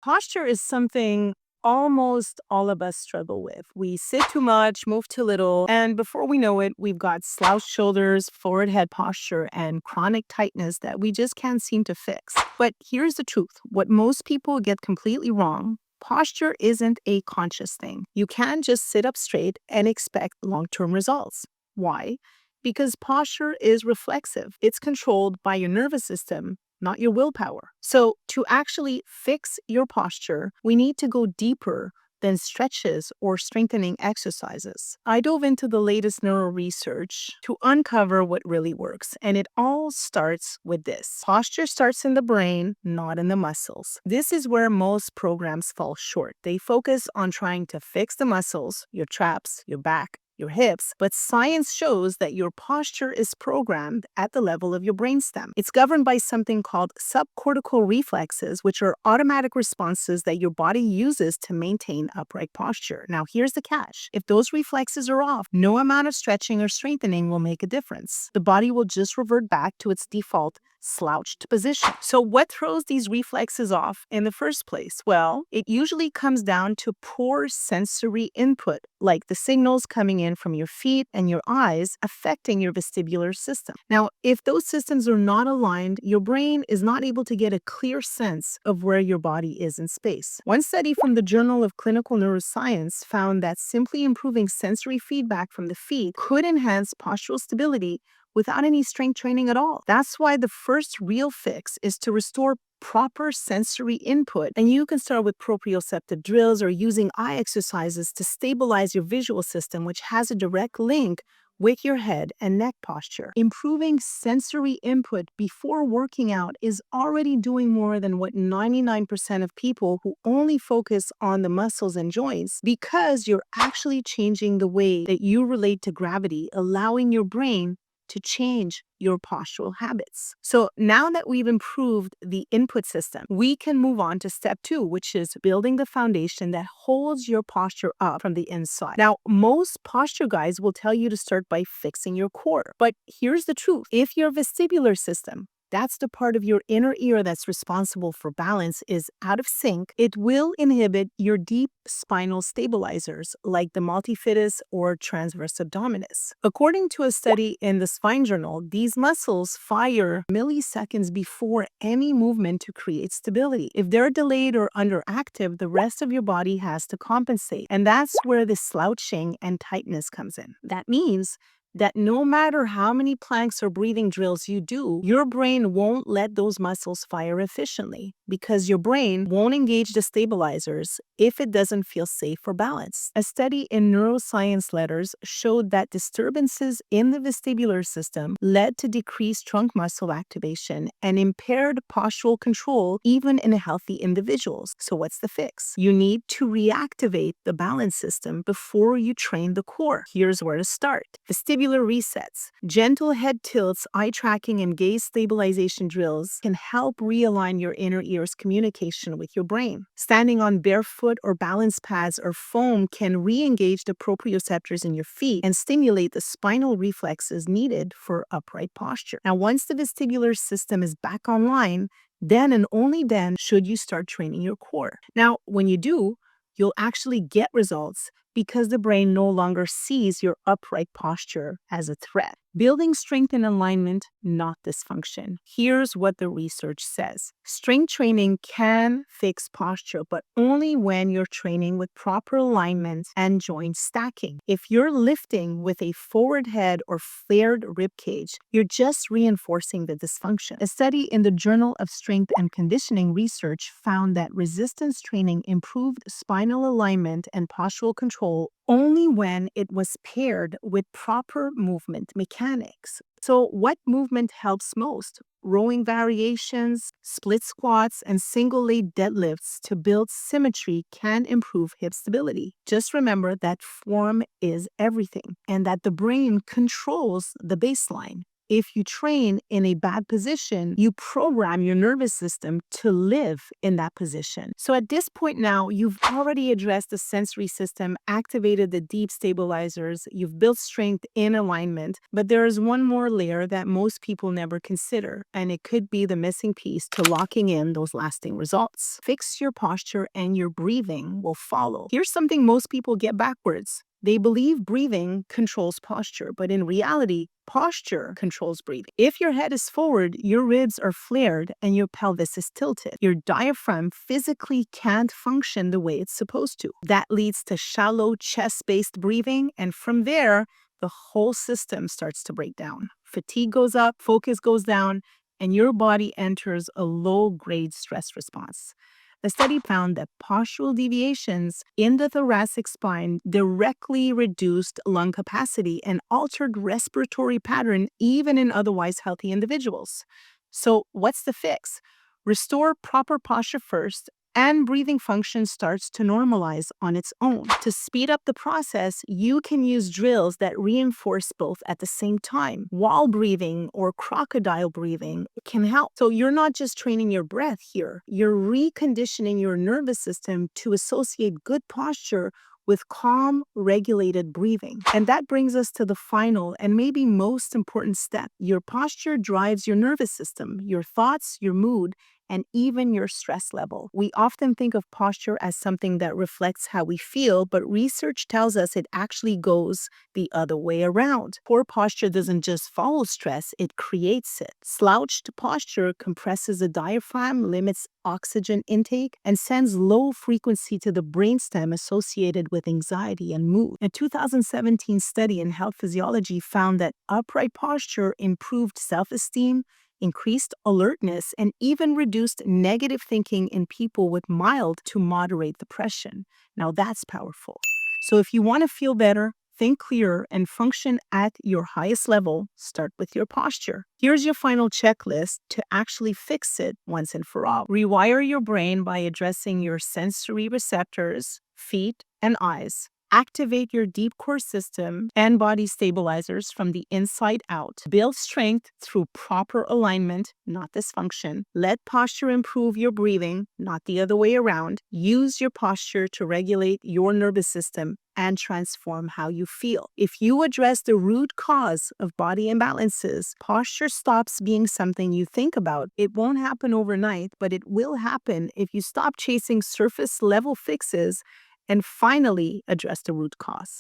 Posture is something almost all of us struggle with. We sit too much, move too little, and before we know it, we've got slouched shoulders, forward head posture, and chronic tightness that we just can't seem to fix. But here's the truth. What most people get completely wrong, posture isn't a conscious thing. You can't just sit up straight and expect long-term results. Why? Because posture is reflexive. It's controlled by your nervous system, not your willpower. So to actually fix your posture, we need to go deeper than stretches or strengthening exercises. I dove into the latest neuro research to uncover what really works, and it all starts with this. Posture starts in the brain, not in the muscles. This is where most programs fall short. They focus on trying to fix the muscles, your traps, your back, your hips, but science shows that your posture is programmed at the level of your brainstem. It's governed by something called subcortical reflexes, which are automatic responses that your body uses to maintain upright posture. Now, here's the catch. If those reflexes are off, no amount of stretching or strengthening will make a difference. The body will just revert back to its default slouched position. So what throws these reflexes off in the first place? Well, it usually comes down to poor sensory input, like the signals coming in from your feet and your eyes affecting your vestibular system. Now, if those systems are not aligned, your brain is not able to get a clear sense of where your body is in space. One study from the Journal of Clinical Neuroscience found that simply improving sensory feedback from the feet could enhance postural stability without any strength training at all. That's why the first real fix is to restore proper sensory input. And you can start with proprioceptive drills or using eye exercises to stabilize your visual system, which has a direct link with your head and neck posture. Improving sensory input before working out is already doing more than what 99% of people who only focus on the muscles and joints, because you're actually changing the way that you relate to gravity, allowing your brain to change your postural habits. So now that we've improved the input system, we can move on to step 2, which is building the foundation that holds your posture up from the inside. Now, most posture guides will tell you to start by fixing your core. But here's the truth. If your vestibular system, that's the part of your inner ear that's responsible for balance, is out of sync, it will inhibit your deep spinal stabilizers like the multifidus or transverse abdominis. According to a study in the Spine Journal, these muscles fire milliseconds before any movement to create stability. If they're delayed or underactive, the rest of your body has to compensate. And that's where the slouching and tightness comes in. That means that no matter how many planks or breathing drills you do, your brain won't let those muscles fire efficiently because your brain won't engage the stabilizers if it doesn't feel safe or balanced. A study in Neuroscience Letters showed that disturbances in the vestibular system led to decreased trunk muscle activation and impaired postural control even in healthy individuals. So what's the fix? You need to reactivate the balance system before you train the core. Here's where to start. Vestibular resets, gentle head tilts, eye tracking, and gaze stabilization drills can help realign your inner ear's communication with your brain. Standing on barefoot or balance pads or foam can re-engage the proprioceptors in your feet and stimulate the spinal reflexes needed for upright posture. Now, once the vestibular system is back online, then and only then should you start training your core. Now, when you do, you'll actually get results because the brain no longer sees your upright posture as a threat. Building strength and alignment, not dysfunction. Here's what the research says. Strength training can fix posture, but only when you're training with proper alignment and joint stacking. If you're lifting with a forward head or flared rib cage, you're just reinforcing the dysfunction. A study in the Journal of Strength and Conditioning Research found that resistance training improved spinal alignment and postural control only when it was paired with proper movement mechanics. So what movement helps most? Rowing variations, split squats, and single leg deadlifts to build symmetry can improve hip stability. Just remember that form is everything and that the brain controls the baseline. If you train in a bad position, you program your nervous system to live in that position. So at this point now, you've already addressed the sensory system, activated the deep stabilizers, you've built strength in alignment, but there is one more layer that most people never consider, and it could be the missing piece to locking in those lasting results. Fix your posture and your breathing will follow. Here's something most people get backwards. They believe breathing controls posture, but in reality, posture controls breathing. If your head is forward, your ribs are flared and your pelvis is tilted. Your diaphragm physically can't function the way it's supposed to. That leads to shallow chest-based breathing, and from there, the whole system starts to break down. Fatigue goes up, focus goes down, and your body enters a low-grade stress response. The study found that postural deviations in the thoracic spine directly reduced lung capacity and altered respiratory pattern even in otherwise healthy individuals. So, what's the fix? Restore proper posture first, and breathing function starts to normalize on its own. To speed up the process, you can use drills that reinforce both at the same time. Wall breathing or crocodile breathing can help. So you're not just training your breath here, you're reconditioning your nervous system to associate good posture with calm, regulated breathing. And that brings us to the final and maybe most important step. Your posture drives your nervous system, your thoughts, your mood, and even your stress level. We often think of posture as something that reflects how we feel, but research tells us it actually goes the other way around. Poor posture doesn't just follow stress, it creates it. Slouched posture compresses the diaphragm, limits oxygen intake, and sends low frequency to the brainstem associated with anxiety and mood. A 2017 study in health physiology found that upright posture improved self-esteem, increased alertness, and even reduced negative thinking in people with mild to moderate depression. Now that's powerful. So if you want to feel better, think clearer, and function at your highest level, start with your posture. Here's your final checklist to actually fix it once and for all. Rewire your brain by addressing your sensory receptors, feet, and eyes. Activate your deep core system and body stabilizers from the inside out. Build strength through proper alignment, not dysfunction. Let posture improve your breathing, not the other way around. Use your posture to regulate your nervous system and transform how you feel. If you address the root cause of body imbalances, posture stops being something you think about. It won't happen overnight, but it will happen if you stop chasing surface level fixes and finally address the root cause.